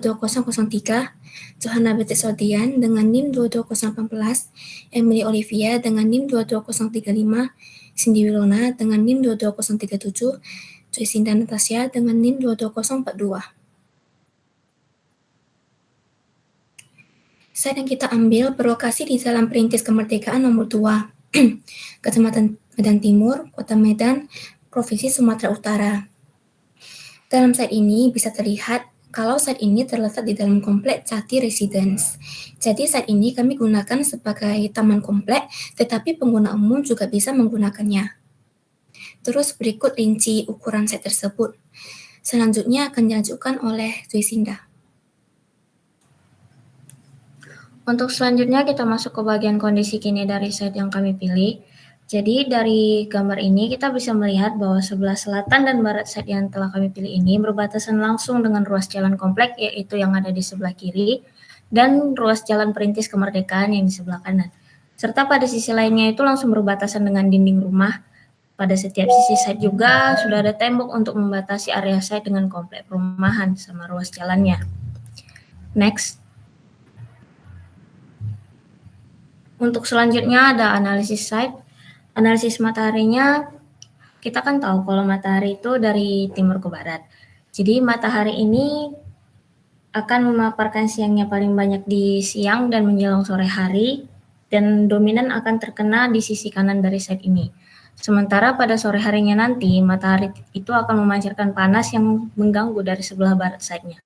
22003, Johanna Betik Sodian dengan NIM 22018, Emily Olivia dengan NIM 22035, Cindy Wilona dengan NIM 22037, Joycinda Natasha dengan NIM 22042. Site yang kita ambil berlokasi di Jalan Perintis Kemerdekaan nomor 2, Kecamatan Medan Timur, Kota Medan, Provinsi Sumatera Utara. Dalam site ini bisa terlihat kalau site ini terletak di dalam komplek Jati Residence. Jadi site ini kami gunakan sebagai taman komplek, tetapi pengguna umum juga bisa menggunakannya. Terus berikut rinci ukuran site tersebut. Selanjutnya akan diajukan oleh Joycinda. Untuk selanjutnya kita masuk ke bagian kondisi kini dari site yang kami pilih. Jadi dari gambar ini kita bisa melihat bahwa sebelah selatan dan barat site yang telah kami pilih ini berbatasan langsung dengan ruas jalan komplek, yaitu yang ada di sebelah kiri, dan ruas jalan Perintis Kemerdekaan yang di sebelah kanan. Serta pada sisi lainnya itu langsung berbatasan dengan dinding rumah. Pada setiap sisi site juga sudah ada tembok untuk membatasi area site dengan komplek perumahan sama ruas jalannya. Next. Untuk selanjutnya ada analisis site. Analisis mataharinya, kita kan tahu kalau matahari itu dari timur ke barat. Jadi matahari ini akan memaparkan siangnya paling banyak di siang dan menjelang sore hari, dan dominan akan terkena di sisi kanan dari site ini. Sementara pada sore harinya nanti, matahari itu akan memancarkan panas yang mengganggu dari sebelah barat site-nya.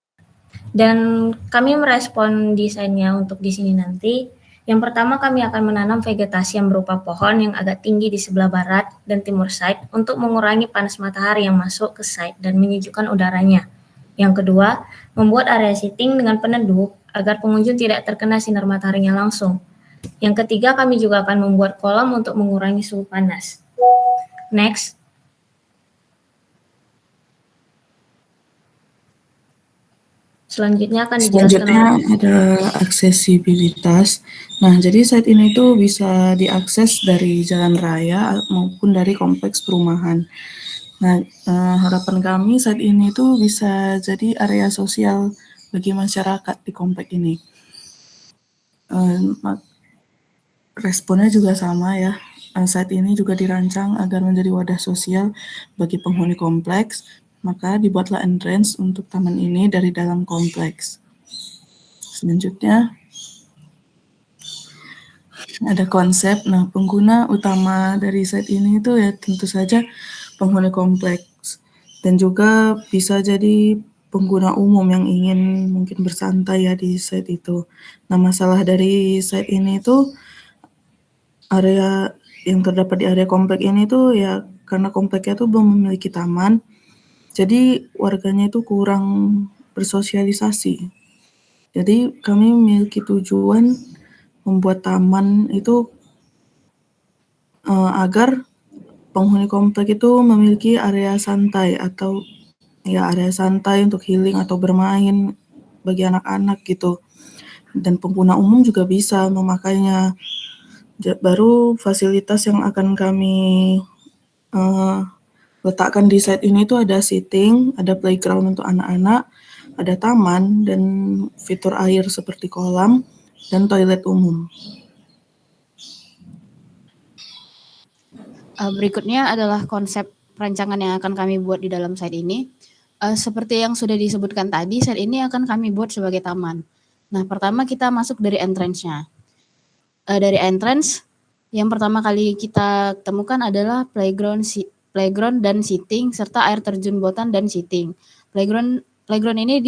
Dan kami merespon desainnya untuk di sini nanti. Yang pertama kami akan menanam vegetasi yang berupa pohon yang agak tinggi di sebelah barat dan timur site untuk mengurangi panas matahari yang masuk ke site dan menyejukkan udaranya. Yang kedua, membuat area seating dengan peneduh agar pengunjung tidak terkena sinar mataharinya langsung. Yang ketiga, kami juga akan membuat kolam untuk mengurangi suhu panas. Next. Selanjutnya ada aksesibilitas. Nah, jadi site ini tuh bisa diakses dari jalan raya maupun dari kompleks perumahan. Nah, harapan kami site ini tuh bisa jadi area sosial bagi masyarakat di komplek ini. Responnya juga sama ya. Site ini juga dirancang agar menjadi wadah sosial bagi penghuni kompleks. Maka dibuatlah entrance untuk taman ini dari dalam kompleks. Selanjutnya ada konsep. Nah, pengguna utama dari site ini itu ya tentu saja penghuni kompleks dan juga bisa jadi pengguna umum yang ingin mungkin bersantai ya di site itu. Nah, masalah dari site ini itu area yang terdapat di area komplek ini tuh ya karena kompleknya tuh belum memiliki taman. Jadi warganya itu kurang bersosialisasi. Jadi kami memiliki tujuan membuat taman itu agar penghuni komplek itu memiliki area santai atau ya area santai untuk healing atau bermain bagi anak-anak gitu. Dan pengguna umum juga bisa memakainya. Baru fasilitas yang akan kami letakkan di site ini tuh ada seating, ada playground untuk anak-anak, ada taman, dan fitur air seperti kolam, dan toilet umum. Berikutnya adalah konsep perancangan yang akan kami buat di dalam site ini. Seperti yang sudah disebutkan tadi, site ini akan kami buat sebagai taman. Nah, pertama kita masuk dari entrance-nya. Dari entrance, yang pertama kali kita temukan adalah playground dan seating, serta air terjun buatan dan seating. Playground ini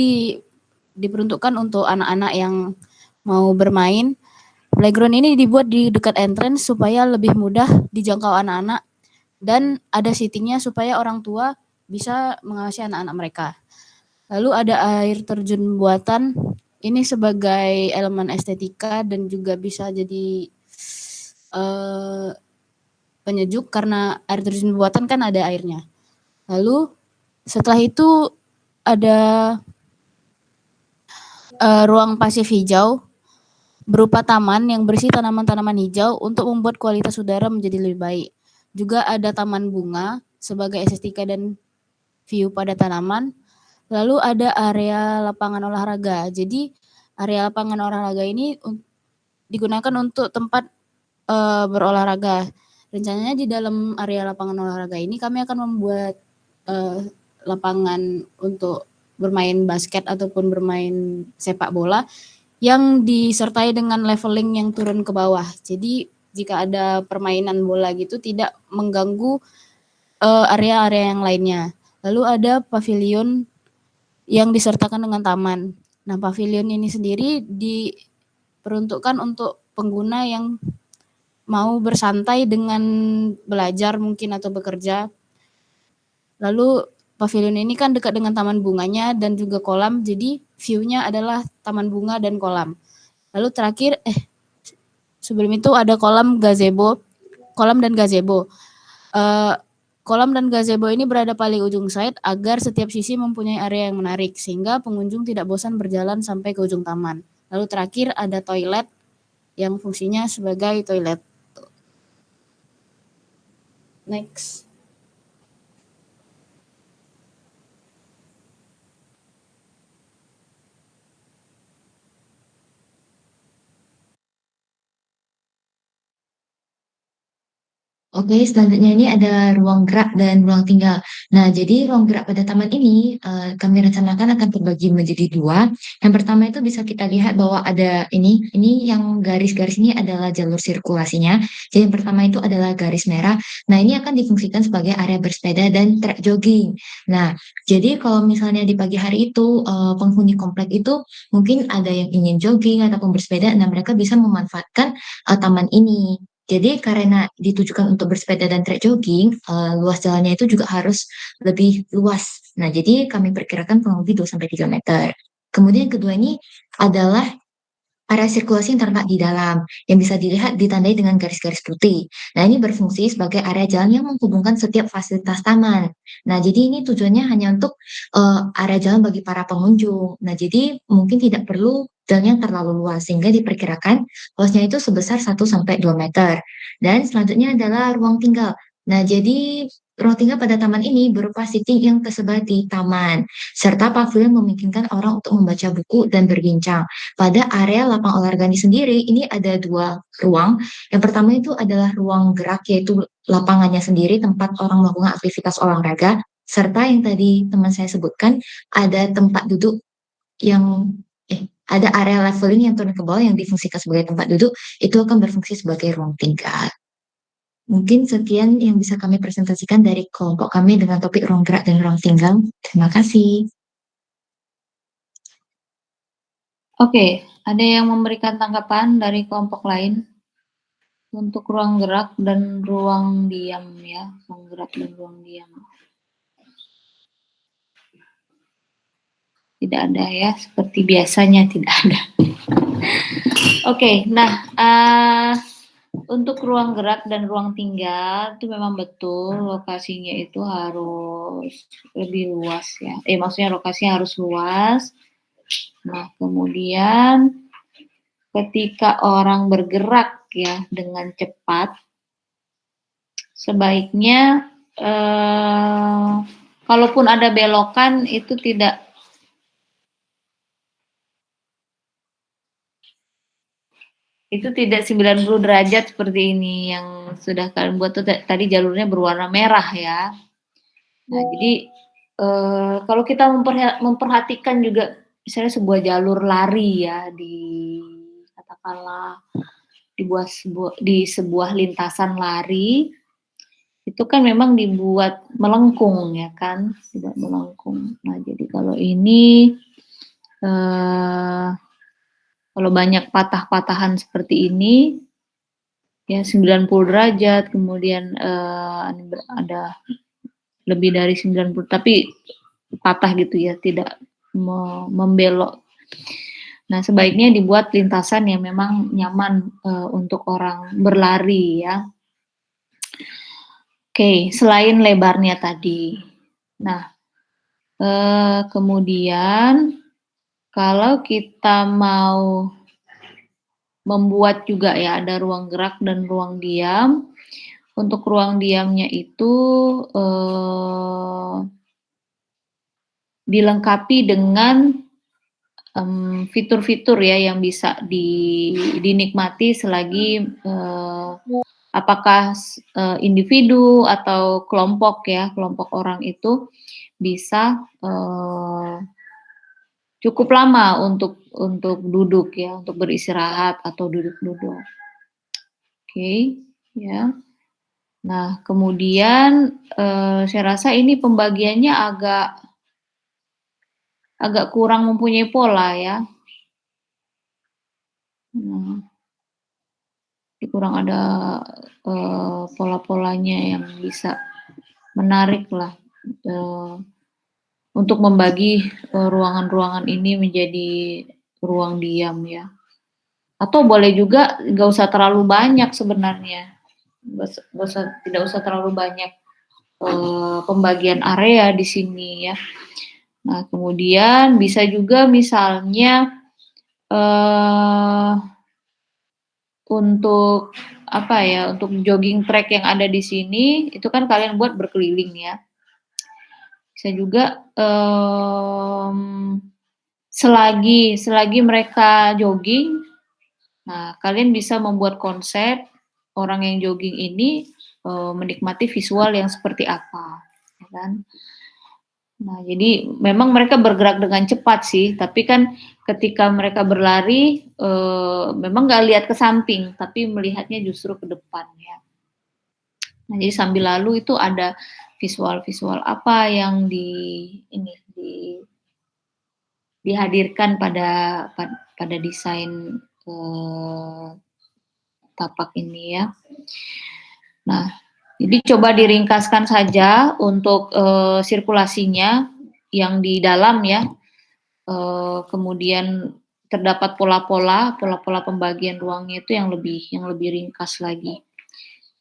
diperuntukkan untuk anak-anak yang mau bermain. Playground ini dibuat di dekat entrance supaya lebih mudah dijangkau anak-anak, dan ada seatingnya supaya orang tua bisa mengawasi anak-anak mereka. Lalu ada air terjun buatan, ini sebagai elemen estetika dan juga bisa jadi penyejuk karena air terjun buatan kan ada airnya. Lalu setelah itu ada ruang pasif hijau berupa taman yang berisi tanaman-tanaman hijau untuk membuat kualitas udara menjadi lebih baik. Juga ada taman bunga sebagai estetika dan view pada tanaman. Lalu ada area lapangan olahraga. Jadi area lapangan olahraga ini digunakan untuk tempat berolahraga. Rencananya di dalam area lapangan olahraga ini kami akan membuat lapangan untuk bermain basket ataupun bermain sepak bola yang disertai dengan leveling yang turun ke bawah. Jadi jika ada permainan bola gitu tidak mengganggu area-area yang lainnya. Lalu ada pavilion yang disertakan dengan taman. Nah, pavilion ini sendiri diperuntukkan untuk pengguna yang mau bersantai dengan belajar mungkin atau bekerja. Lalu pavilion ini kan dekat dengan taman bunganya dan juga kolam, jadi view-nya adalah taman bunga dan kolam. Lalu terakhir, sebelum itu ada kolam dan gazebo. Kolam dan gazebo ini berada paling ujung site agar setiap sisi mempunyai area yang menarik, sehingga pengunjung tidak bosan berjalan sampai ke ujung taman. Lalu terakhir ada toilet yang fungsinya sebagai toilet. Next. Oke, selanjutnya ini ada ruang gerak dan ruang tinggal. Nah, jadi ruang gerak pada taman ini kami rencanakan akan terbagi menjadi dua. Yang pertama itu bisa kita lihat bahwa ada ini yang garis-garis ini adalah jalur sirkulasinya. Jadi yang pertama itu adalah garis merah. Nah, ini akan difungsikan sebagai area bersepeda dan track jogging. Nah, jadi kalau misalnya di pagi hari itu penghuni komplek itu mungkin ada yang ingin jogging ataupun bersepeda, nah mereka bisa memanfaatkan taman ini. Jadi karena ditujukan untuk bersepeda dan trek jogging, luas jalannya itu juga harus lebih luas. Nah, jadi kami perkirakan kurang lebih 2-3 meter. Kemudian kedua ini adalah area sirkulasi yang terletak di dalam, yang bisa dilihat ditandai dengan garis-garis putih. Nah, ini berfungsi sebagai area jalan yang menghubungkan setiap fasilitas taman. Nah, jadi ini tujuannya hanya untuk area jalan bagi para pengunjung. Nah, jadi mungkin tidak perlu jalan yang terlalu luas, sehingga diperkirakan luasnya itu sebesar 1-2 meter. Dan selanjutnya adalah ruang tinggal. Nah, jadi ruang tinggal pada taman ini berupa seating yang tersebar di taman, serta pavilion memungkinkan orang untuk membaca buku dan berbincang. Pada area lapang olahraga ini sendiri, ini ada dua ruang. Yang pertama itu adalah ruang gerak, yaitu lapangannya sendiri tempat orang melakukan aktivitas olahraga. Serta yang tadi teman saya sebutkan, ada tempat duduk yang ada area leveling yang turun ke bawah yang difungsikan sebagai tempat duduk, itu akan berfungsi sebagai ruang tinggal. Mungkin sekian yang bisa kami presentasikan dari kelompok kami dengan topik ruang gerak dan ruang tinggal. Terima kasih. Oke, ada yang memberikan tanggapan dari kelompok lain untuk ruang gerak dan ruang diam ya, ruang gerak dan ruang diam. Tidak ada ya, seperti biasanya tidak ada. Oke, nah untuk ruang gerak dan ruang tinggal itu memang betul lokasinya itu harus lebih luas ya. Maksudnya lokasinya harus luas. Nah, kemudian ketika orang bergerak ya dengan cepat, sebaiknya kalaupun ada belokan itu tidak itu tidak 90 derajat seperti ini yang sudah kalian buat tuh tadi jalurnya berwarna merah ya. Nah, jadi kalau kita memperhatikan juga misalnya sebuah jalur lari ya katakanlah di sebuah lintasan lari itu kan memang dibuat melengkung ya kan, tidak melengkung. Nah, jadi kalau ini kalau banyak patah-patahan seperti ini ya 90 derajat, kemudian ada lebih dari 90 tapi patah gitu ya, tidak membelok. Nah, sebaiknya dibuat lintasan yang memang nyaman untuk orang berlari ya. Oke, selain lebarnya tadi. Nah, kemudian kalau kita mau membuat juga ya ada ruang gerak dan ruang diam. Untuk ruang diamnya itu dilengkapi dengan fitur-fitur ya yang bisa dinikmati selagi apakah individu atau kelompok orang itu bisa cukup lama untuk duduk ya, untuk beristirahat atau duduk-duduk. Oke, ya. Nah, kemudian saya rasa ini pembagiannya agak kurang mempunyai pola ya. Kurang ada pola-polanya yang bisa menarik lah untuk membagi ruangan-ruangan ini menjadi ruang diam ya. Atau boleh juga nggak usah terlalu banyak sebenarnya, tidak usah terlalu banyak pembagian area di sini ya. Nah kemudian bisa juga misalnya untuk apa ya, untuk jogging track yang ada di sini itu kan kalian buat berkeliling ya. Bisa juga selagi mereka jogging, nah kalian bisa membuat konsep orang yang jogging ini menikmati visual yang seperti apa, ya kan? Nah, jadi memang mereka bergerak dengan cepat sih, tapi kan ketika mereka berlari memang nggak lihat ke samping, tapi melihatnya justru ke depan ya. Nah, jadi sambil lalu itu ada visual-visual apa yang dihadirkan pada desain tapak ini ya. Nah, jadi coba diringkaskan saja untuk sirkulasinya yang di dalam ya. Kemudian terdapat pola-pola pembagian ruangnya itu yang lebih ringkas lagi.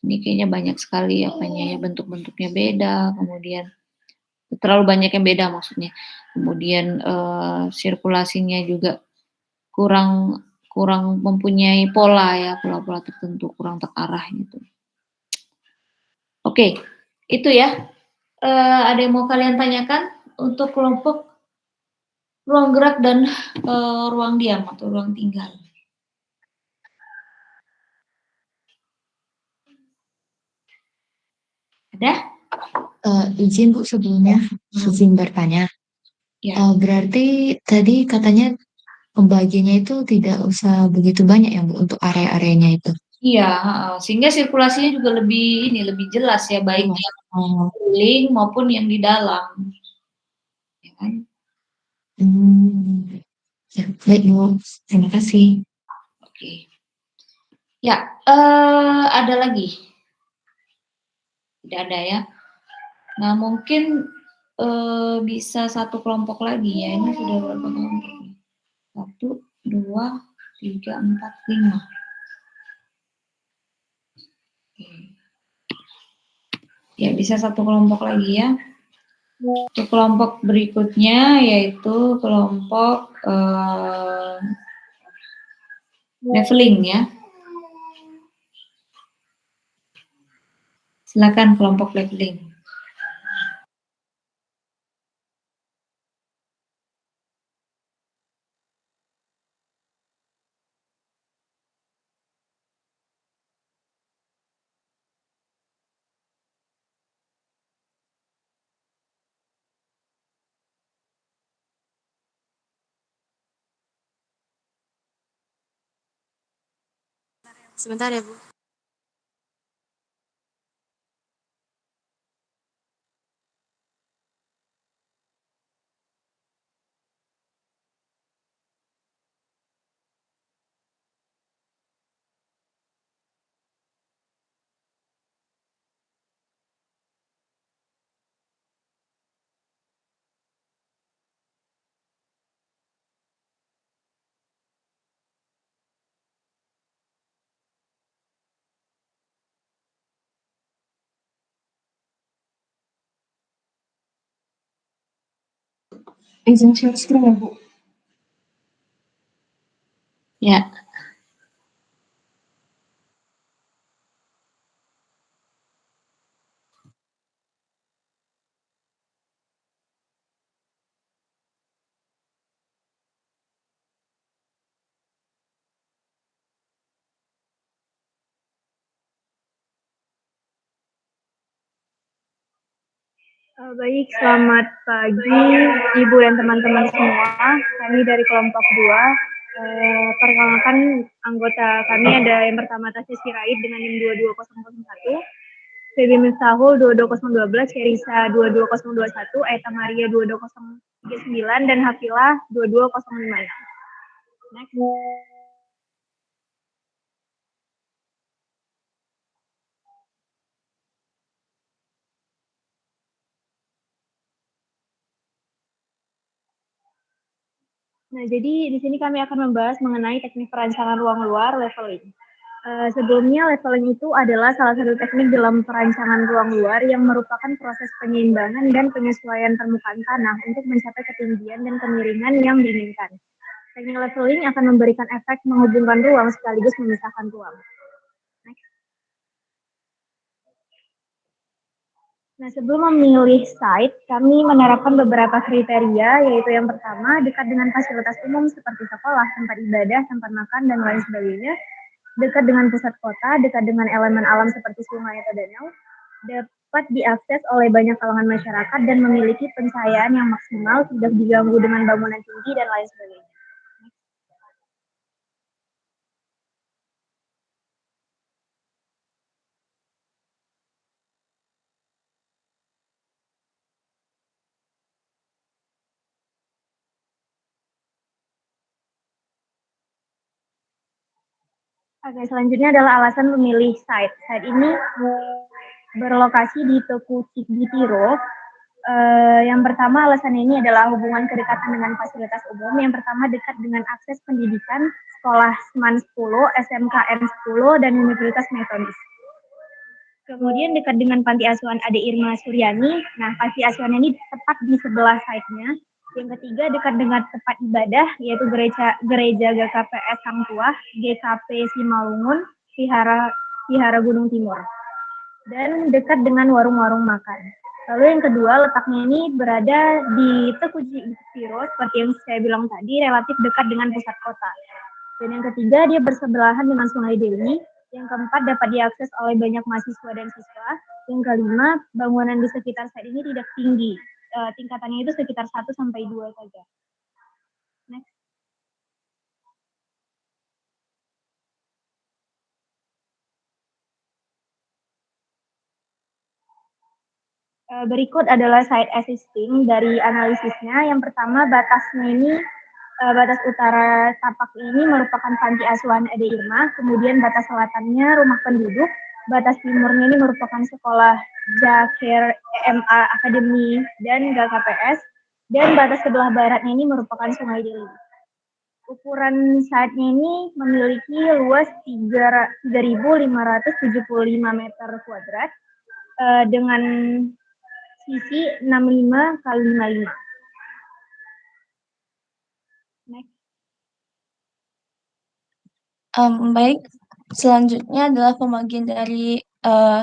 Ini kayaknya banyak sekali apanya ya, bentuk-bentuknya beda, kemudian terlalu banyak yang beda maksudnya. Kemudian sirkulasinya juga kurang mempunyai pola ya, pola-pola tertentu, kurang terarah gitu. Oke, itu ya. Ada yang mau kalian tanyakan untuk kelompok ruang gerak dan ruang diam atau ruang tinggal? Ada? Izin Bu sebelumnya, izin bertanya. Ya. Berarti tadi katanya pembagiannya itu tidak usah begitu banyak ya Bu untuk area-areanya itu. Iya, sehingga sirkulasinya juga lebih jelas ya, baik Iya. yang keliling maupun yang di dalam. Ya kan? Ya, baik Bu, terima kasih. Oke. Ya, ada lagi? Tidak ada ya. Nah, mungkin bisa satu kelompok lagi ya. Ini sudah berapa kelompok? 1, 2, 3, 4, 5. Ya, bisa satu kelompok lagi ya. Untuk kelompok berikutnya yaitu kelompok leveling ya. Silakan kelompok leveling. Sebentar ya, Bu. Izin share screen ya Bu. Ya. Baik, selamat pagi Ibu dan teman-teman semua. Kami dari kelompok 2. Perkenalkan anggota kami ada yang pertama Tasya Sirait dengan NIM 22001, Febi Miftahul 22012, Kerisa 22021, Aita Maria 22039, dan Hafilah 22056. Next. Nah, jadi di sini kami akan membahas mengenai teknik perancangan ruang luar leveling. Sebelumnya, leveling itu adalah salah satu teknik dalam perancangan ruang luar yang merupakan proses penyeimbangan dan penyesuaian permukaan tanah untuk mencapai ketinggian dan kemiringan yang diinginkan. Teknik leveling akan memberikan efek menghubungkan ruang sekaligus memisahkan ruang. Next. Nah, sebelum memilih site, kami menerapkan beberapa kriteria, yaitu yang pertama, dekat dengan fasilitas umum seperti sekolah, tempat ibadah, tempat makan, dan lain sebagainya. Dekat dengan pusat kota, dekat dengan elemen alam seperti sungai atau danau, dapat diakses oleh banyak kalangan masyarakat dan memiliki pencahayaan yang maksimal, tidak diganggu dengan bangunan tinggi, dan lain sebagainya. Oke, selanjutnya adalah alasan memilih site. Site ini berlokasi di Teku Cikditiro. Yang pertama alasannya ini adalah hubungan kedekatan dengan fasilitas umum. Yang pertama dekat dengan akses pendidikan, sekolah SMAN 10, SMKN 10, dan Universitas Metodis. Kemudian dekat dengan panti asuhan Ade Irma Suryani. Nah, panti asuhan ini tepat di sebelah site-nya. Yang ketiga dekat dengan tempat ibadah, yaitu gereja GKPS Sang Tuah, GKP Simalungun, Vihara Gunung Timur. Dan dekat dengan warung-warung makan. Lalu yang kedua, letaknya ini berada di Teku Cikditiro, seperti yang saya bilang tadi, relatif dekat dengan pusat kota. Dan yang ketiga, dia bersebelahan dengan Sungai Deli. Yang keempat, dapat diakses oleh banyak mahasiswa dan siswa. Yang kelima, bangunan di sekitar site ini tidak tinggi. Tingkatannya itu sekitar 1-2 saja. Next. Berikut adalah site existing dari analisisnya. Yang pertama, batasnya ini, batas utara tapak ini merupakan panti asuhan Ade Irma, kemudian batas selatannya rumah penduduk, batas timurnya ini merupakan sekolah Jakir EMA Akademi dan GKPS, dan batas sebelah baratnya ini merupakan Sungai Deli. Ukuran site-nya ini memiliki luas 3.575 meter kuadrat dengan sisi 65 kali 55. Next. Baik, selanjutnya adalah pembagian dari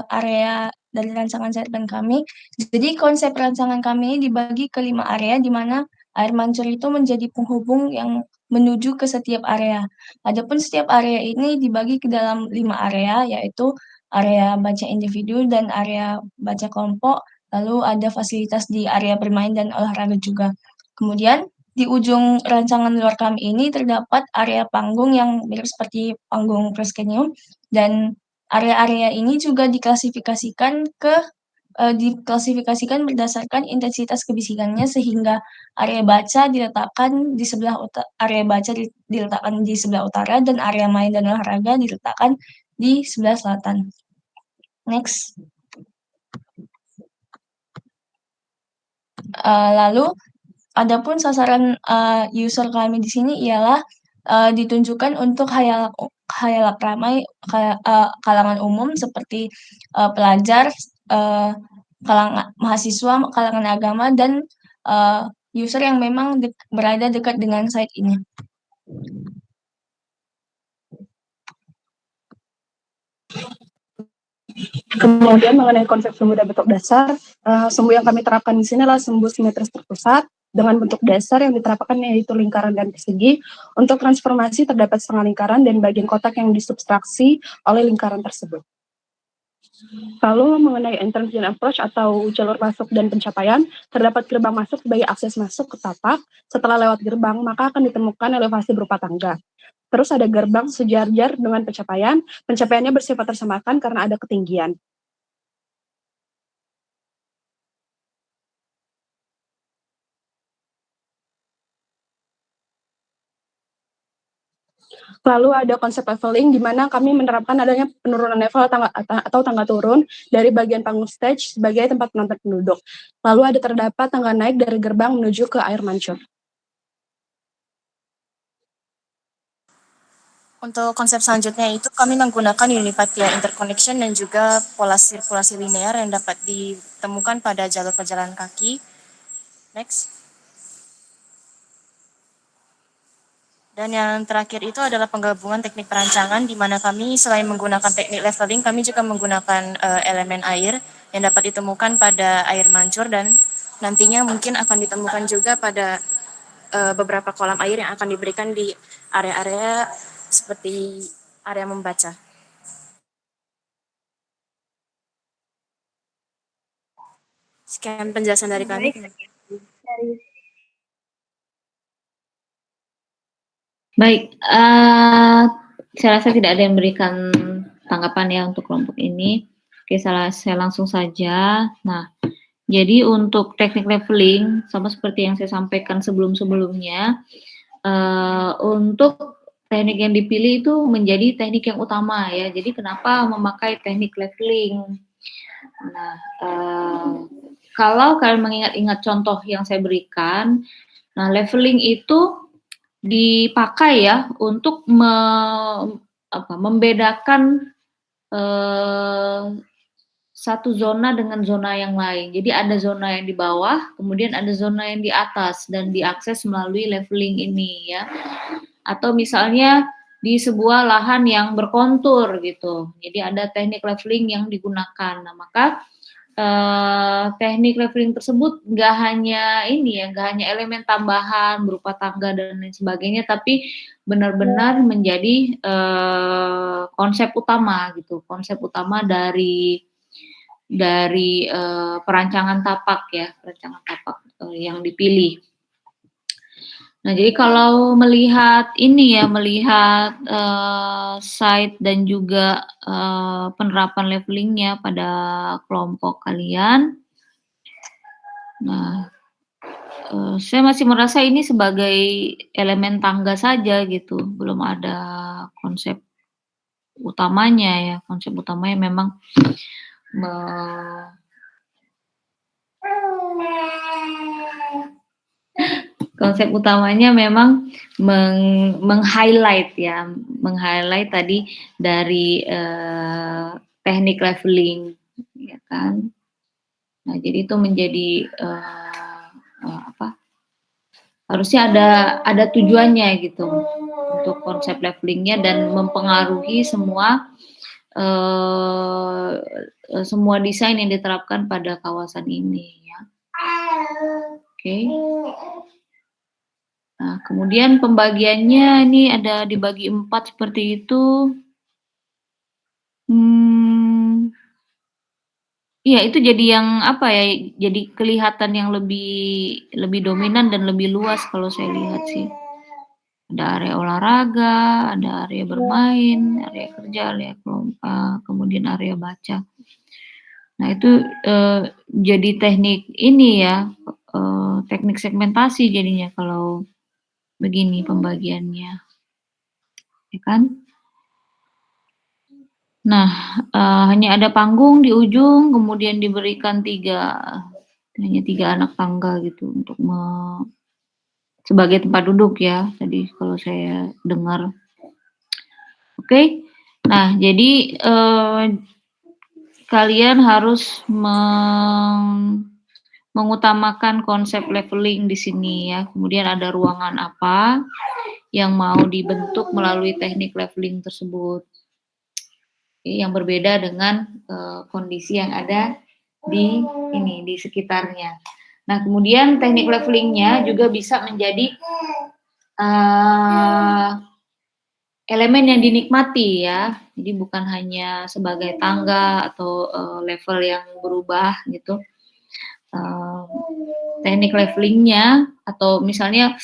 area dari rancangan segmen kami. Jadi konsep rancangan kami ini dibagi ke 5 area, di mana air mancur itu menjadi penghubung yang menuju ke setiap area. Adapun setiap area ini dibagi ke dalam 5 area, yaitu area baca individu dan area baca kelompok, lalu ada fasilitas di area bermain dan olahraga juga. Kemudian di ujung rancangan luar kami ini terdapat area panggung yang mirip seperti panggung Proscenium, dan area-area ini juga diklasifikasikan berdasarkan intensitas kebisikannya, sehingga area baca diletakkan di sebelah diletakkan di sebelah utara, dan area main dan olahraga diletakkan di sebelah selatan. Next. Lalu adapun sasaran user kami di sini ialah ditunjukkan untuk khayalak ramai, kalangan umum seperti pelajar, kalangan mahasiswa, kalangan agama, dan user yang memang berada dekat dengan site ini. Kemudian mengenai konsep sumbu dan bentuk dasar, sumbu yang kami terapkan di sini adalah sumbu simetris terpusat dengan bentuk dasar yang diterapkan yaitu lingkaran dan persegi. Untuk transformasi terdapat setengah lingkaran dan bagian kotak yang disubstraksi oleh lingkaran tersebut. Lalu mengenai entrance dan approach atau jalur masuk dan pencapaian, terdapat gerbang masuk sebagai akses masuk ke tapak. Setelah lewat gerbang, maka akan ditemukan elevasi berupa tangga. Terus ada gerbang sejajar dengan pencapaian. Pencapaiannya bersifat tersamakan karena ada ketinggian. Lalu ada konsep leveling, di mana kami menerapkan adanya penurunan level atau tangga turun dari bagian panggung stage sebagai tempat penonton penduduk. Lalu ada terdapat tangga naik dari gerbang menuju ke air mancur. Untuk konsep selanjutnya itu kami menggunakan Unipathia interconnection dan juga pola sirkulasi linear yang dapat ditemukan pada jalur pejalan kaki. Next. Dan yang terakhir itu adalah penggabungan teknik perancangan, di mana kami selain menggunakan teknik leveling, kami juga menggunakan elemen air yang dapat ditemukan pada air mancur dan nantinya mungkin akan ditemukan juga pada beberapa kolam air yang akan diberikan di area-area seperti area membaca. Sekian penjelasan dari kami. Baik, saya rasa tidak ada yang memberikan tanggapan ya untuk kelompok ini. Oke, saya langsung saja. Nah, jadi untuk teknik leveling, sama seperti yang saya sampaikan sebelum-sebelumnya, untuk teknik yang dipilih itu menjadi teknik yang utama ya. Jadi kenapa memakai teknik leveling? Nah, kalau kalian mengingat-ingat contoh yang saya berikan, nah leveling itu dipakai ya untuk membedakan satu zona dengan zona yang lain. Jadi ada zona yang di bawah, kemudian ada zona yang di atas dan diakses melalui leveling ini ya. Atau misalnya di sebuah lahan yang berkontur gitu. Jadi ada teknik leveling yang digunakan. Nah, maka teknik leveling tersebut nggak hanya ini ya, nggak hanya elemen tambahan berupa tangga dan lain sebagainya, tapi benar-benar menjadi konsep utama gitu, konsep utama dari perancangan tapak ya, perancangan tapak yang dipilih. Nah, jadi kalau melihat ini ya, melihat site dan juga penerapan levelingnya pada kelompok kalian, nah saya masih merasa ini sebagai elemen tangga saja gitu, belum ada konsep utamanya ya. Konsep utamanya memang konsep utamanya memang meng-highlight ya, meng-highlight tadi dari teknik leveling, ya kan. Nah, jadi itu menjadi harusnya ada tujuannya gitu untuk konsep levelingnya dan mempengaruhi semua desain yang diterapkan pada kawasan ini ya. Oke. Nah, kemudian pembagiannya ini ada dibagi 4 seperti itu. Iya, itu jadi yang apa ya? Jadi kelihatan yang lebih dominan dan lebih luas kalau saya lihat sih. Ada area olahraga, ada area bermain, area kerja, area kelompok, kemudian area baca. Nah, itu jadi teknik ini ya, teknik segmentasi jadinya kalau begini pembagiannya, ya kan? Nah, hanya ada panggung di ujung, kemudian diberikan hanya 3 anak tangga gitu untuk sebagai tempat duduk ya, tadi kalau saya dengar. Oke, nah jadi kalian harus mengutamakan konsep leveling di sini ya. Kemudian ada ruangan apa yang mau dibentuk melalui teknik leveling tersebut. Yang berbeda dengan kondisi yang ada di sekitarnya. Nah, kemudian teknik levelingnya juga bisa menjadi elemen yang dinikmati ya. Jadi bukan hanya sebagai tangga atau level yang berubah gitu. Teknik levelingnya atau misalnya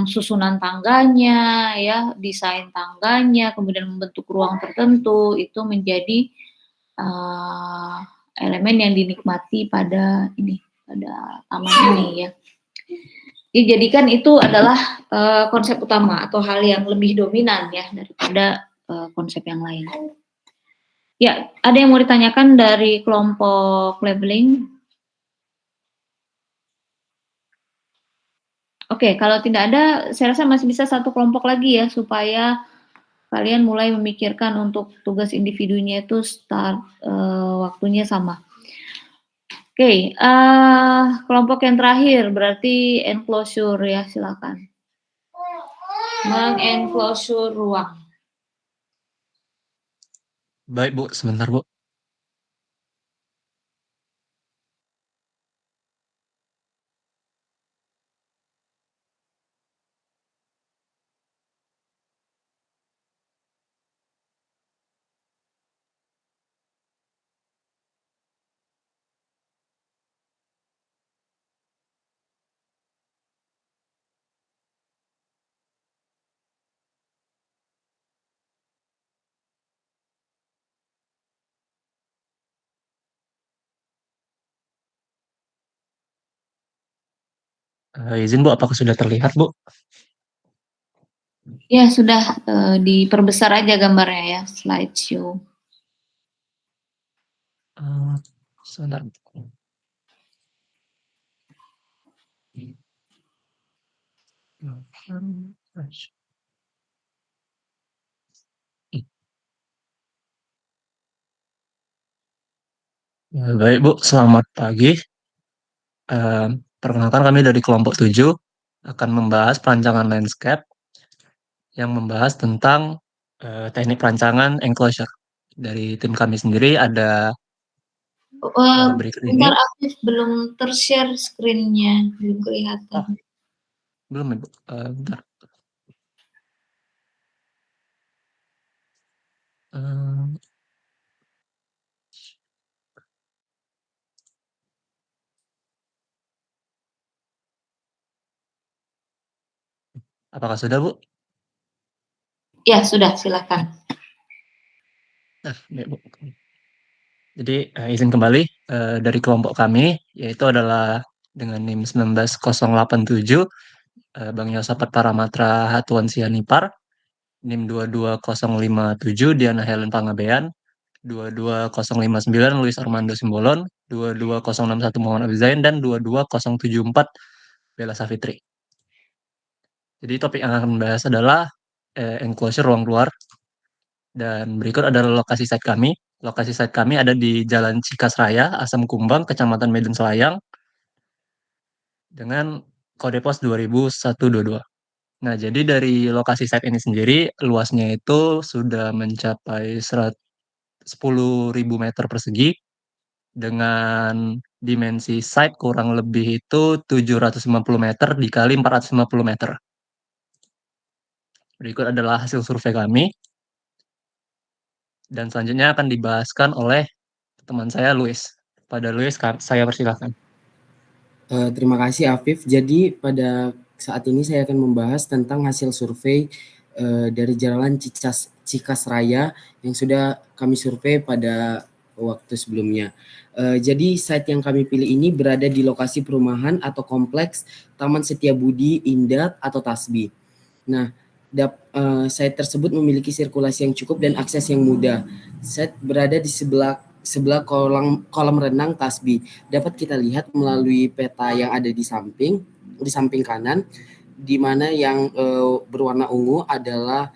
susunan tangganya ya, desain tangganya, kemudian membentuk ruang tertentu itu menjadi elemen yang dinikmati pada taman ini ya. Dijadikan itu adalah konsep utama atau hal yang lebih dominan ya daripada konsep yang lain. Ya, ada yang mau ditanyakan dari kelompok labeling? Oke, kalau tidak ada, saya rasa masih bisa satu kelompok lagi ya, supaya kalian mulai memikirkan untuk tugas individunya itu start waktunya sama. Oke, kelompok yang terakhir berarti enclosure ya, silakan. Mengenclosure ruang. Baik Bu, sebentar Bu. Izin Bu, apakah sudah terlihat Bu? Ya sudah, diperbesar aja gambarnya ya, slideshow. Sebentar. Baik Bu, selamat pagi. Perkenalkan kami dari kelompok 7 akan membahas perancangan landscape yang membahas tentang teknik perancangan enclosure. Dari tim kami sendiri ada berikut ini. Bentar, Afif belum ter-share screen-nya, belum kelihatan. Belum Ibu, bentar. Apakah sudah Bu? Ya sudah, silakan. Nah, baik, Bu. Jadi izin kembali dari kelompok kami, yaitu adalah dengan NIM 19087, Bang Yosafat Paramatra Hatuan Sianipar, NIM 22057 Diana Helen Pangabean, 22059 Luis Armando Simbolon, 22061 Muhammad Abizain, dan 22074 Bella Safitri. Jadi topik yang akan membahas adalah enclosure ruang luar. Dan berikut adalah lokasi site kami. Lokasi site kami ada di Jalan Cikas Raya, Asam Kumbang, Kecamatan Medan Selayang, dengan kode pos 20122. Nah, jadi dari lokasi site ini sendiri, luasnya itu sudah mencapai 10.000 meter persegi, dengan dimensi site kurang lebih itu 750 meter dikali 450 meter. Berikut adalah hasil survei kami. Dan selanjutnya akan dibahaskan oleh teman saya, Luis. Pada Luis, saya persilakan. Terima kasih Afif. Jadi pada saat ini saya akan membahas tentang hasil survei dari Jalan Cikas Raya yang sudah kami survei pada waktu sebelumnya. Jadi site yang kami pilih ini berada di lokasi perumahan atau kompleks Taman Setiabudi Indah atau Tasbi. Nah, site tersebut memiliki sirkulasi yang cukup dan akses yang mudah. Site berada di sebelah kolam renang Tasbi. Dapat kita lihat melalui peta yang ada di samping kanan, di mana yang berwarna ungu adalah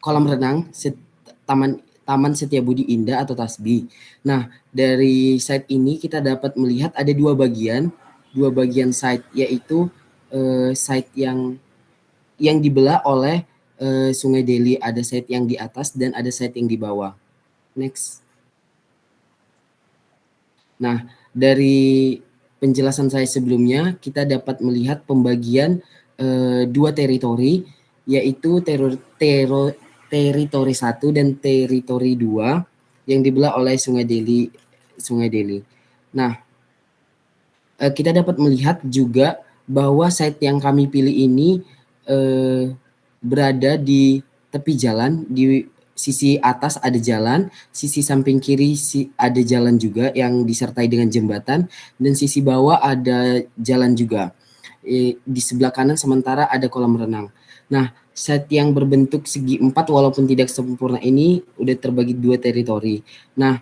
kolam renang Taman Setiabudi Indah atau Tasbi. Nah, dari site ini kita dapat melihat ada dua bagian site, yaitu site yang dibelah oleh Sungai Deli. Ada site yang di atas dan ada site yang di bawah. Next. Nah, dari penjelasan saya sebelumnya, kita dapat melihat pembagian 2 teritori, yaitu teritori 1 dan teritori 2 yang dibelah oleh Sungai Deli. Nah, kita dapat melihat juga bahwa site yang kami pilih ini berada di tepi jalan, di sisi atas ada jalan, sisi samping kiri ada jalan juga yang disertai dengan jembatan, dan sisi bawah ada jalan juga. Di sebelah kanan sementara ada kolam renang. Nah, site yang berbentuk segi 4 walaupun tidak sempurna ini udah terbagi 2 teritori. Nah,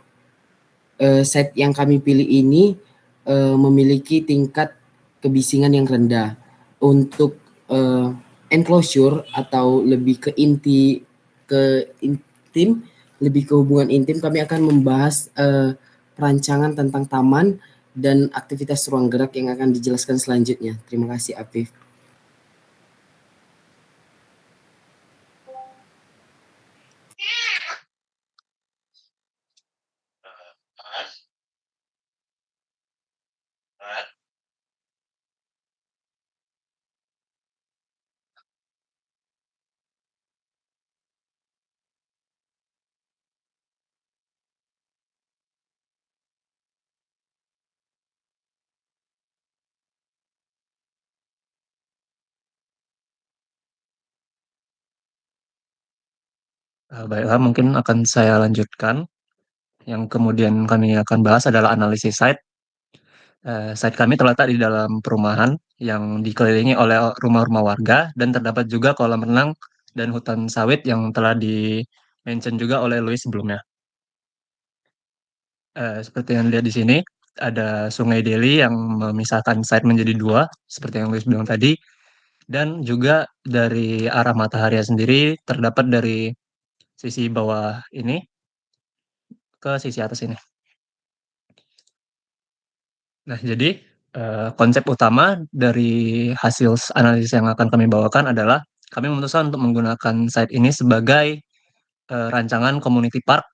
site yang kami pilih ini memiliki tingkat kebisingan yang rendah. Untuk enclosure atau lebih ke lebih ke hubungan intim, kami akan membahas perancangan tentang taman dan aktivitas ruang gerak yang akan dijelaskan selanjutnya. Terima kasih, Afif. Baiklah, mungkin akan saya lanjutkan. Yang kemudian kami akan bahas adalah analisis site. Site kami terletak di dalam perumahan yang dikelilingi oleh rumah-rumah warga dan terdapat juga kolam renang dan hutan sawit yang telah di-mention juga oleh Louis sebelumnya. Seperti yang dilihat di sini, ada Sungai Deli yang memisahkan site menjadi 2, seperti yang Louis bilang tadi, dan juga dari arah matahari sendiri terdapat dari sisi bawah ini ke sisi atas ini. Nah, jadi konsep utama dari hasil analisis yang akan kami bawakan adalah kami memutuskan untuk menggunakan site ini sebagai rancangan community park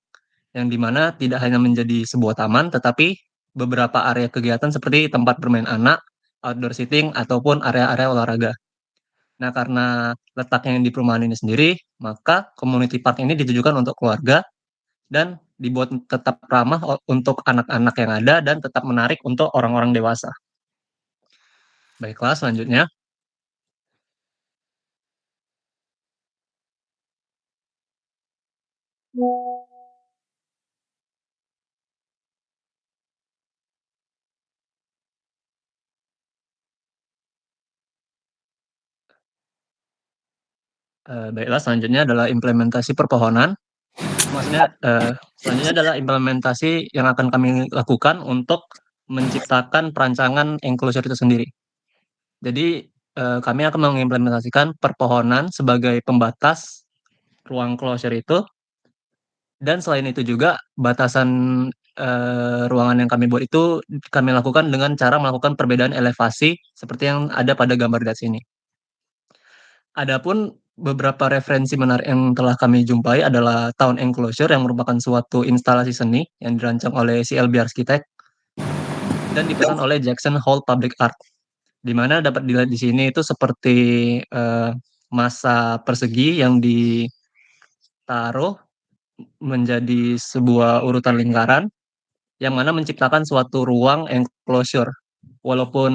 yang dimana tidak hanya menjadi sebuah taman, tetapi beberapa area kegiatan seperti tempat bermain anak, outdoor seating, ataupun area-area olahraga. Nah, karena letaknya di perumahan ini sendiri, maka community park ini ditujukan untuk keluarga dan dibuat tetap ramah untuk anak-anak yang ada dan tetap menarik untuk orang-orang dewasa. Baiklah, selanjutnya. Baiklah, selanjutnya adalah implementasi perpohonan. Maksudnya, selanjutnya adalah implementasi yang akan kami lakukan untuk menciptakan perancangan enclosure itu sendiri. Jadi, kami akan mengimplementasikan perpohonan sebagai pembatas ruang closure itu, dan selain itu juga batasan, ruangan yang kami buat itu kami lakukan dengan cara melakukan perbedaan elevasi seperti yang ada pada gambar di atas ini. Adapun beberapa referensi menarik yang telah kami jumpai adalah Town Enclosure yang merupakan suatu instalasi seni yang dirancang oleh CLB Architect dan dipesan oleh Jackson Hole Public Art, di mana dapat dilihat di sini itu seperti massa persegi yang ditaruh menjadi sebuah urutan lingkaran yang mana menciptakan suatu ruang enclosure. Walaupun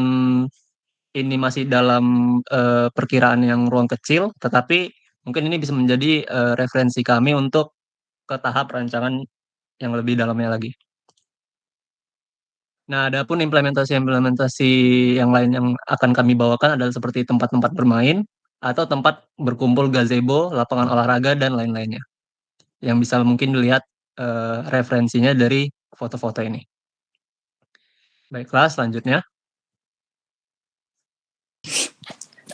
ini masih dalam perkiraan yang ruang kecil, tetapi mungkin ini bisa menjadi referensi kami untuk ke tahap rancangan yang lebih dalamnya lagi. Nah, adapun implementasi yang lain yang akan kami bawakan adalah seperti tempat-tempat bermain atau tempat berkumpul gazebo, lapangan olahraga, dan lain-lainnya. Yang bisa mungkin dilihat referensinya dari foto-foto ini. Baiklah, selanjutnya.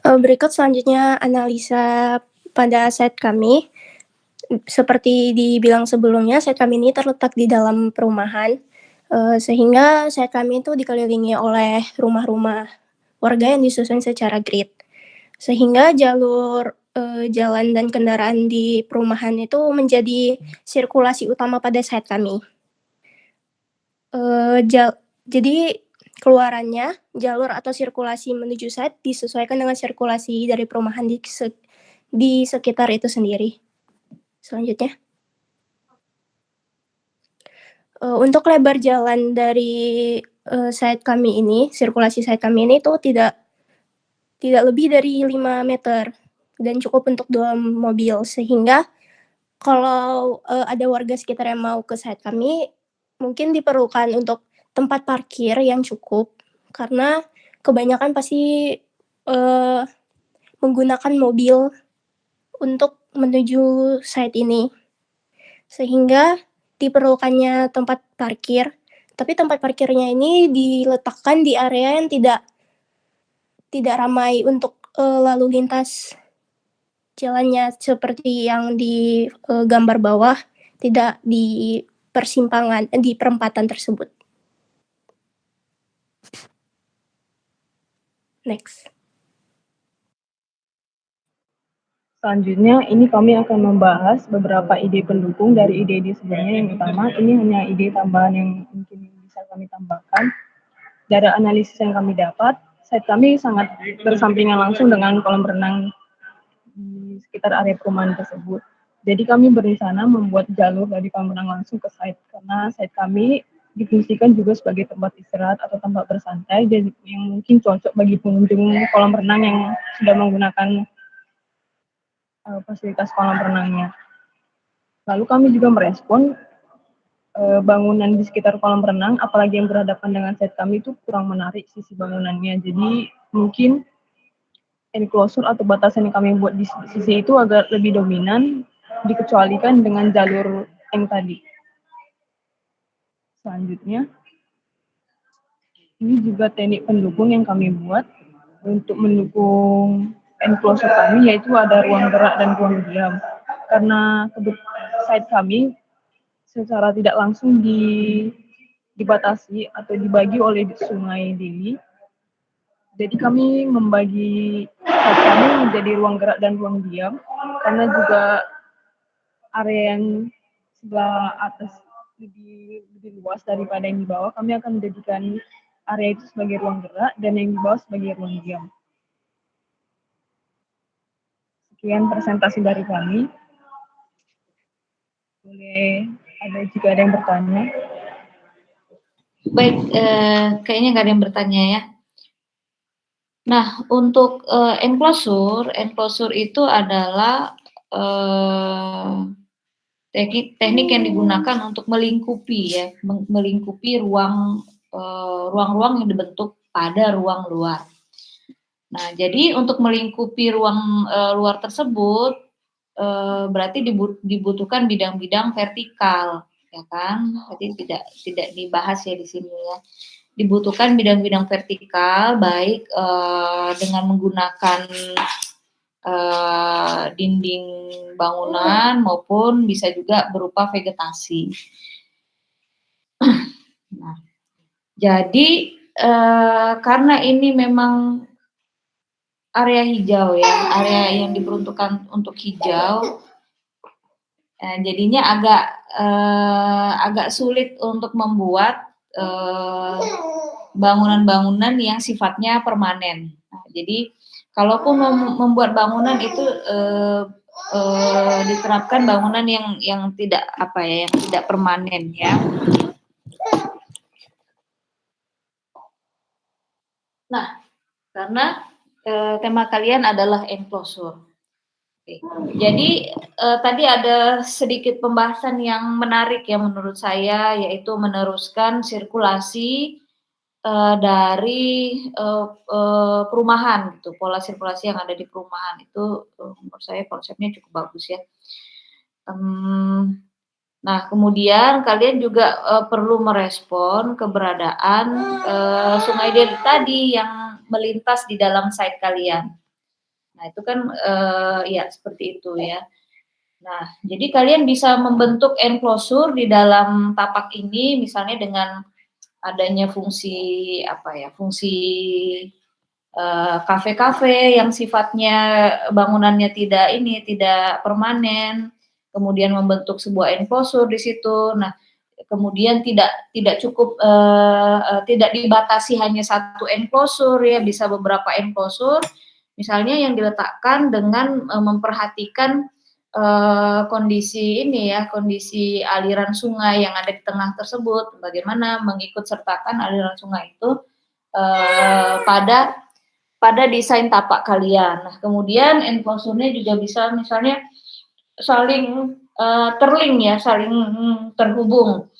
Berikut selanjutnya analisa pada site kami. Seperti dibilang sebelumnya, site kami ini terletak di dalam perumahan, sehingga site kami itu dikelilingi oleh rumah-rumah warga yang disusun secara grid. Sehingga jalur jalan dan kendaraan di perumahan itu menjadi sirkulasi utama pada site kami. Jadi keluarannya, jalur atau sirkulasi menuju site disesuaikan dengan sirkulasi dari perumahan di sekitar itu sendiri. Selanjutnya. Untuk lebar jalan dari site kami ini, sirkulasi site kami ini itu tidak lebih dari 5 meter dan cukup untuk 2 mobil, sehingga kalau ada warga sekitar yang mau ke site kami, mungkin diperlukan untuk tempat parkir yang cukup, karena kebanyakan pasti menggunakan mobil untuk menuju site ini. Sehingga diperlukannya tempat parkir, tapi tempat parkirnya ini diletakkan di area yang tidak ramai untuk lalu lintas jalannya, seperti yang di gambar bawah, tidak di persimpangan, di perempatan tersebut. Next. Selanjutnya, ini kami akan membahas beberapa ide pendukung dari ide-ide sebelumnya. Yang utama, ini hanya ide tambahan yang mungkin bisa kami tambahkan. Dari analisis yang kami dapat, site kami sangat bersampingan langsung dengan kolam renang di sekitar area perumahan tersebut. Jadi kami berencana membuat jalur dari kolam renang langsung ke site, karena site kami difungsikan juga sebagai tempat istirahat atau tempat bersantai, jadi yang mungkin cocok bagi pengunjung kolam renang yang sudah menggunakan fasilitas kolam renangnya. Lalu kami juga merespon bangunan di sekitar kolam renang, apalagi yang berhadapan dengan site kami itu kurang menarik sisi bangunannya. Jadi mungkin enclosure atau batasan yang kami buat di sisi itu agak lebih dominan, dikecualikan dengan jalur yang tadi. Selanjutnya, ini juga teknik pendukung yang kami buat untuk mendukung enclosure kami, yaitu ada ruang gerak dan ruang diam. Karena site kami secara tidak langsung dibatasi atau dibagi oleh Sungai Deli. Jadi kami membagi site kami menjadi ruang gerak dan ruang diam, karena juga area yang sebelah atas lebih luas daripada yang di bawah. Kami akan menjadikan area itu sebagai ruang gerak dan yang di bawah sebagai ruang diam. Sekian presentasi dari kami. Boleh jika ada yang bertanya. Baik, kayaknya nggak ada yang bertanya ya. Nah, untuk enclosure itu adalah teknik yang digunakan untuk melingkupi ruang-ruang yang dibentuk pada ruang luar. Nah, jadi untuk melingkupi ruang luar tersebut berarti dibutuhkan bidang-bidang vertikal, ya kan? Jadi tidak dibahas ya di sini ya. Dibutuhkan bidang-bidang vertikal, baik dengan menggunakan dinding bangunan maupun bisa juga berupa vegetasi. Nah, jadi karena ini memang area hijau ya, area yang diperuntukkan untuk hijau, jadinya agak sulit untuk membuat bangunan-bangunan yang sifatnya permanen. Nah, jadi kalaupun membuat bangunan itu diterapkan bangunan yang tidak yang tidak permanen ya. Nah, karena tema kalian adalah enclosure. Oke. Jadi tadi ada sedikit pembahasan yang menarik ya menurut saya, yaitu meneruskan sirkulasi dari perumahan gitu, pola sirkulasi yang ada di perumahan itu menurut saya konsepnya cukup bagus ya. Nah, kemudian kalian juga perlu merespon keberadaan Sungai Deli tadi yang melintas di dalam site kalian. Nah, itu kan ya seperti itu ya. Nah, jadi kalian bisa membentuk enclosure di dalam tapak ini misalnya dengan adanya fungsi fungsi kafe-kafe yang sifatnya bangunannya tidak permanen, kemudian membentuk sebuah enclosure di situ. Nah, kemudian tidak cukup tidak dibatasi hanya satu enclosure ya, bisa beberapa enclosure, misalnya yang diletakkan dengan memperhatikan kondisi ini ya, kondisi aliran sungai yang ada di tengah tersebut, bagaimana mengikut sertakan aliran sungai itu pada desain tapak kalian. Nah, kemudian enclosure-nya juga bisa misalnya saling terlink ya, saling terhubung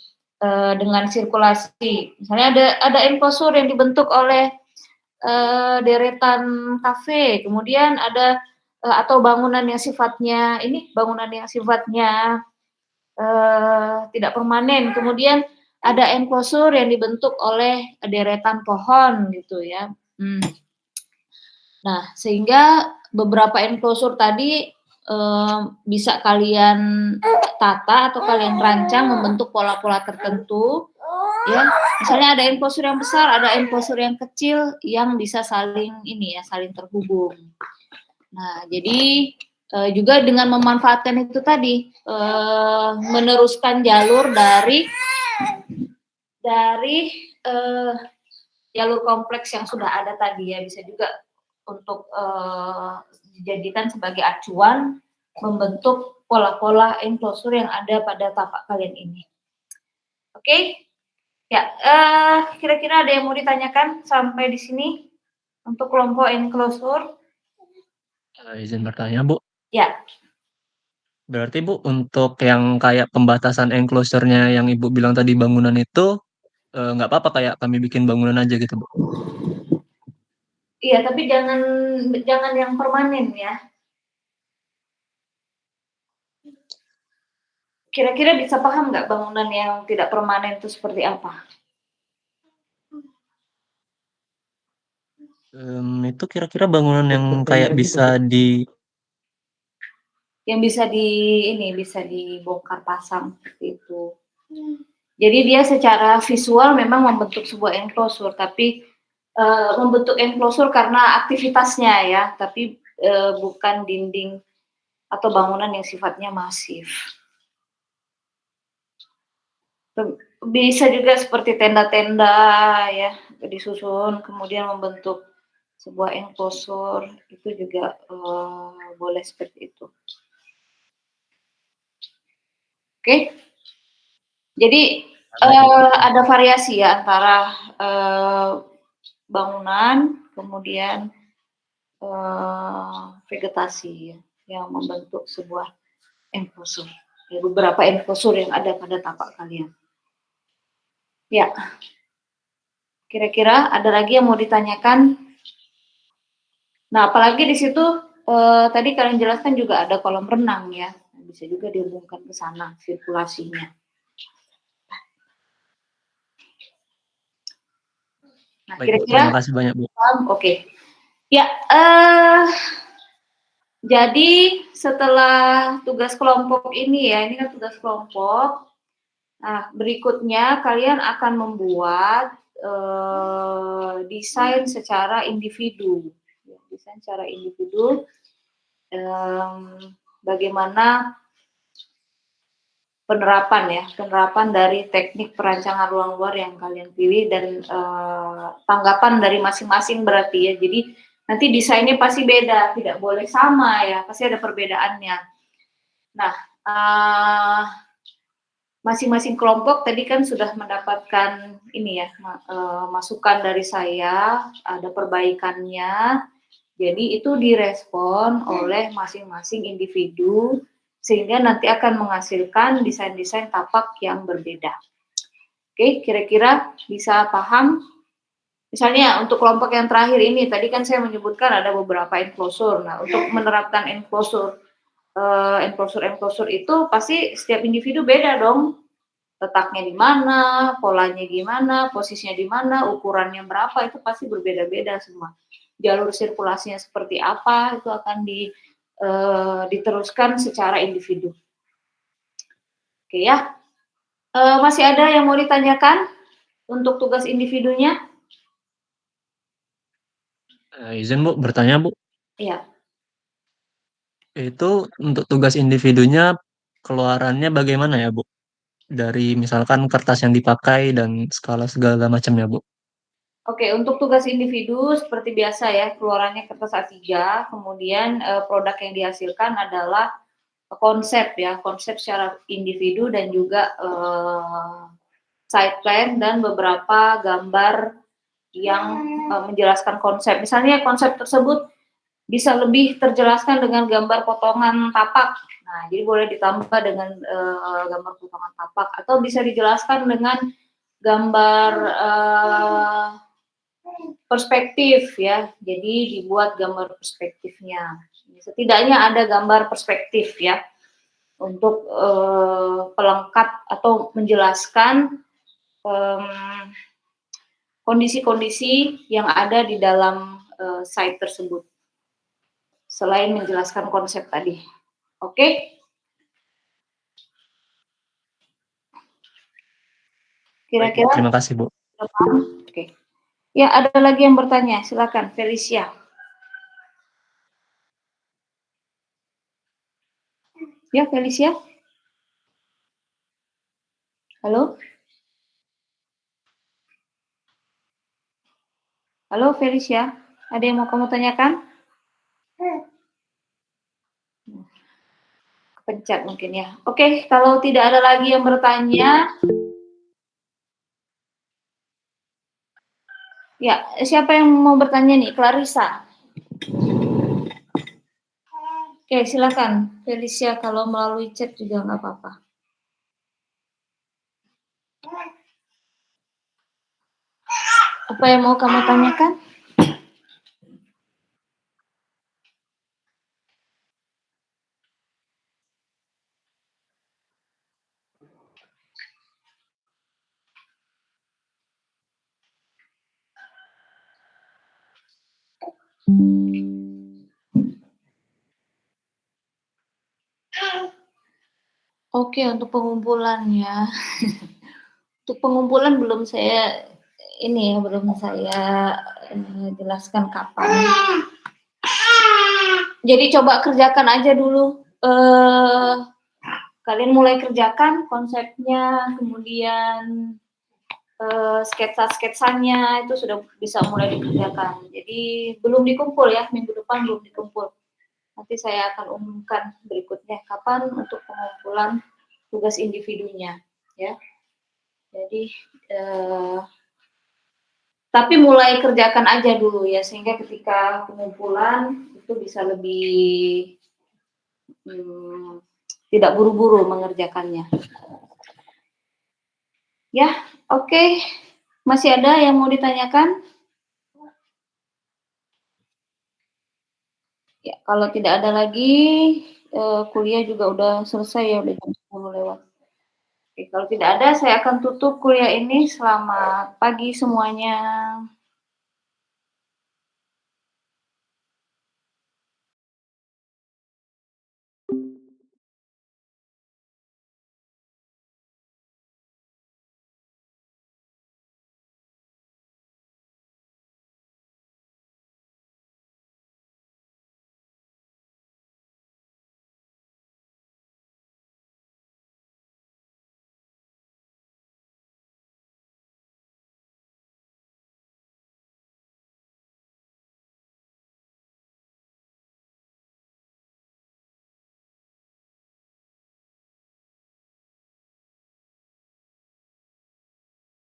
dengan sirkulasi. Misalnya ada enclosure yang dibentuk oleh deretan kafe, kemudian ada atau bangunan yang sifatnya tidak permanen, kemudian ada enclosure yang dibentuk oleh deretan pohon gitu ya. Nah, sehingga beberapa enclosure tadi bisa kalian tata atau kalian rancang membentuk pola-pola tertentu ya. Misalnya ada enclosure yang besar, ada enclosure yang kecil yang bisa saling terhubung. Nah, jadi juga dengan memanfaatkan itu tadi meneruskan jalur dari jalur kompleks yang sudah ada tadi ya, bisa juga untuk dijadikan sebagai acuan membentuk pola-pola enclosure yang ada pada tapak kalian ini. Oke? Ya, kira-kira ada yang mau ditanyakan sampai di sini untuk kelompok enclosure? Izin bertanya, Bu. Ya. Berarti Bu, untuk yang kayak pembatasan enclosure-nya yang Ibu bilang tadi bangunan itu, nggak apa-apa kayak kami bikin bangunan aja gitu, Bu? Iya, tapi jangan yang permanen ya. Kira-kira bisa paham nggak bangunan yang tidak permanen itu seperti apa? Itu kira-kira bangunan yang kayak bisa bisa dibongkar pasang seperti itu. Jadi dia secara visual memang membentuk sebuah enclosure, tapi membentuk enclosure karena aktivitasnya ya, tapi bukan dinding atau bangunan yang sifatnya masif. Bisa juga seperti tenda-tenda ya, disusun kemudian membentuk sebuah enclosure, itu juga boleh seperti itu. Oke, jadi ada variasi ya antara bangunan kemudian vegetasi ya, yang membentuk sebuah enclosure. Ya, beberapa enclosure yang ada pada tapak kalian. Ya, kira-kira ada lagi yang mau ditanyakan? Nah, apalagi di situ tadi kalian jelaskan juga ada kolam renang ya, bisa juga dihubungkan ke sana sirkulasinya. Nah, kira-kira terima kasih banyak, Bu. Oke. Ya, jadi setelah tugas kelompok ini ya, ini kan tugas kelompok. Nah, berikutnya kalian akan membuat desain secara individu. Desain secara individu, bagaimana penerapan dari teknik perancangan ruang luar yang kalian pilih dan tanggapan dari masing-masing berarti ya. Jadi nanti desainnya pasti beda, tidak boleh sama ya, pasti ada perbedaannya. Nah, masing-masing kelompok tadi kan sudah mendapatkan ini ya, masukan dari saya, ada perbaikannya. Jadi itu direspon oleh masing-masing individu sehingga nanti akan menghasilkan desain-desain tapak yang berbeda. Oke, kira-kira bisa paham? Misalnya untuk kelompok yang terakhir ini, tadi kan saya menyebutkan ada beberapa enclosure. Nah, untuk menerapkan enclosure itu pasti setiap individu beda dong. Letaknya di mana, polanya gimana, posisinya di mana, ukurannya berapa, itu pasti berbeda-beda semua. Jalur sirkulasinya seperti apa, itu akan diteruskan secara individu. Oke ya. Masih ada yang mau ditanyakan untuk tugas individunya? Izin Bu, bertanya Bu. Iya. Itu untuk tugas individunya keluarannya bagaimana ya Bu? dari misalkan kertas yang dipakai dan skala segala macamnya, Bu. Oke, untuk tugas individu seperti biasa ya, keluarannya kertas A3, kemudian produk yang dihasilkan adalah konsep ya, konsep secara individu dan juga side plan dan beberapa gambar yang menjelaskan konsep. Misalnya konsep tersebut bisa lebih terjelaskan dengan gambar potongan tapak. Nah, jadi boleh ditambah dengan gambar potongan tapak atau bisa dijelaskan dengan gambar perspektif ya. Jadi dibuat gambar perspektifnya. Setidaknya ada gambar perspektif ya untuk pelengkap atau menjelaskan kondisi-kondisi yang ada di dalam site tersebut. Selain menjelaskan konsep tadi. Oke? Kira-kira Terima kasih, Bu. Oke. Ya, ada lagi yang bertanya. Silakan, Felicia. Ya, Felicia. Halo? Halo, Felicia. Ada yang mau kamu tanyakan? Kepencet mungkin ya. Oke, kalau tidak ada lagi yang bertanya, ya, siapa yang mau bertanya nih? Clarissa. Oke, silakan. Felicia, kalau melalui chat juga nggak apa-apa. Apa yang mau kamu tanyakan? Oke, untuk pengumpulan ya. Untuk pengumpulan belum saya jelaskan kapan. Jadi coba kerjakan aja dulu. Kalian mulai kerjakan konsepnya, kemudian sketsa-sketsanya itu sudah bisa mulai dikerjakan. Jadi belum dikumpul ya, minggu depan belum dikumpul. Nanti saya akan umumkan berikutnya kapan untuk pengumpulan tugas individunya, ya. Jadi tapi mulai kerjakan aja dulu ya, sehingga ketika pengumpulan itu bisa lebih tidak buru-buru mengerjakannya. Ya, oke. Masih ada yang mau ditanyakan? Ya, kalau tidak ada lagi, kuliah juga udah selesai ya, udah jam 10 lewat. Oke, kalau tidak ada, saya akan tutup kuliah ini. Selamat pagi semuanya.